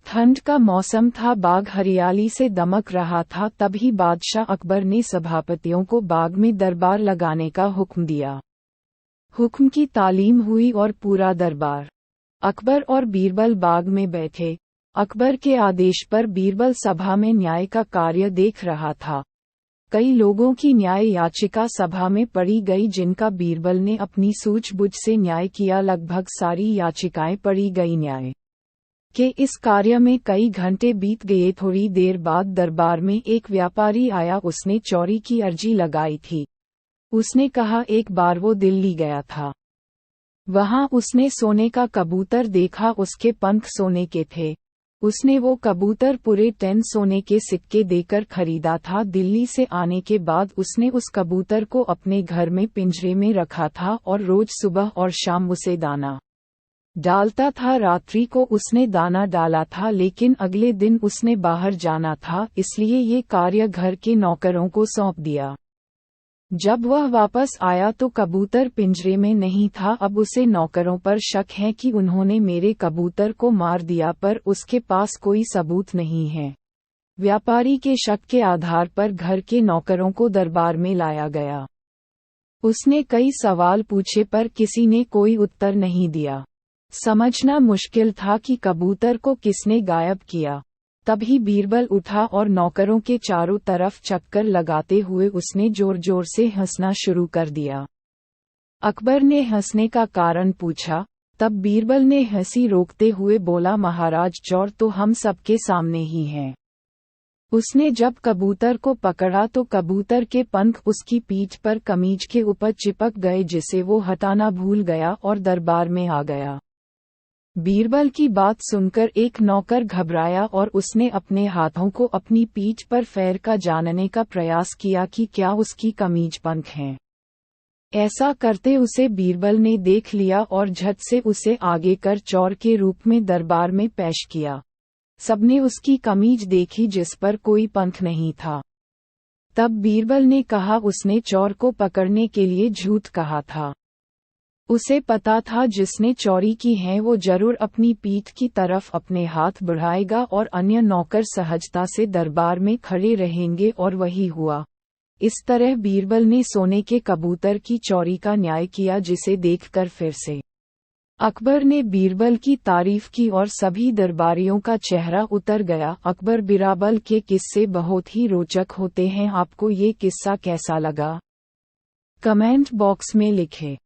ठंड का मौसम था, बाग हरियाली से दमक रहा था। तभी बादशाह अकबर ने सभापतियों को बाग में दरबार लगाने का हुक्म दिया। हुक्म की तालीम हुई और पूरा दरबार। अकबर और बीरबल बाग में बैठे। अकबर के आदेश पर बीरबल सभा में न्याय का कार्य देख रहा था। कई लोगों की न्याय याचिका सभा में पढ़ी गई, जिनका बीरबल ने अपनी सूझबूझ से न्याय किया। लगभग सारी याचिकाएं पढ़ी गई। न्याय के इस कार्य में कई घंटे बीत गए। थोड़ी देर बाद दरबार में एक व्यापारी आया। उसने चोरी की अर्जी लगाई थी। उसने कहा एक बार वो दिल्ली गया था। वहां उसने सोने का कबूतर देखा। उसके पंख सोने के थे। उसने वो कबूतर पूरे 10 सोने के सिक्के देकर खरीदा था। दिल्ली से आने के बाद उसने उस कबूतर को अपने घर में पिंजरे में रखा था और रोज सुबह और शाम उसे दाना डालता था। रात्रि को उसने दाना डाला था, लेकिन अगले दिन उसने बाहर जाना था, इसलिए ये कार्य घर के नौकरों को सौंप दिया। जब वह वापस आया तो कबूतर पिंजरे में नहीं था। अब उसे नौकरों पर शक है कि उन्होंने मेरे कबूतर को मार दिया, पर उसके पास कोई सबूत नहीं है। व्यापारी के शक के आधार पर घर के नौकरों को दरबार में लाया गया। उसने कई सवाल पूछे पर किसी ने कोई उत्तर नहीं दिया। समझना मुश्किल था कि कबूतर को किसने गायब किया। तभी बीरबल उठा और नौकरों के चारों तरफ चक्कर लगाते हुए उसने जोर जोर से हंसना शुरू कर दिया। अकबर ने हंसने का कारण पूछा। तब बीरबल ने हंसी रोकते हुए बोला, महाराज, चोर तो हम सबके सामने ही हैं। उसने जब कबूतर को पकड़ा तो कबूतर के पंख उसकी पीठ पर कमीज के ऊपर चिपक गए, जिसे वो हटाना भूल गया और दरबार में आ गया। बीरबल की बात सुनकर एक नौकर घबराया और उसने अपने हाथों को अपनी पीठ पर फेर कर जानने का प्रयास किया कि क्या उसकी कमीज पंख हैं। ऐसा करते उसे बीरबल ने देख लिया और झट से उसे आगे कर चोर के रूप में दरबार में पेश किया। सबने उसकी कमीज देखी, जिस पर कोई पंख नहीं था। तब बीरबल ने कहा उसने चोर को पकड़ने के लिए झूठ कहा था। उसे पता था जिसने चोरी की है वो जरूर अपनी पीठ की तरफ अपने हाथ बढ़ाएगा और अन्य नौकर सहजता से दरबार में खड़े रहेंगे, और वही हुआ। इस तरह बीरबल ने सोने के कबूतर की चोरी का न्याय किया, जिसे देखकर फिर से अकबर ने बीरबल की तारीफ की और सभी दरबारियों का चेहरा उतर गया। अकबर बीरबल के किस्से बहुत ही रोचक होते हैं। आपको ये किस्सा कैसा लगा? कमेंट बॉक्स में लिखें।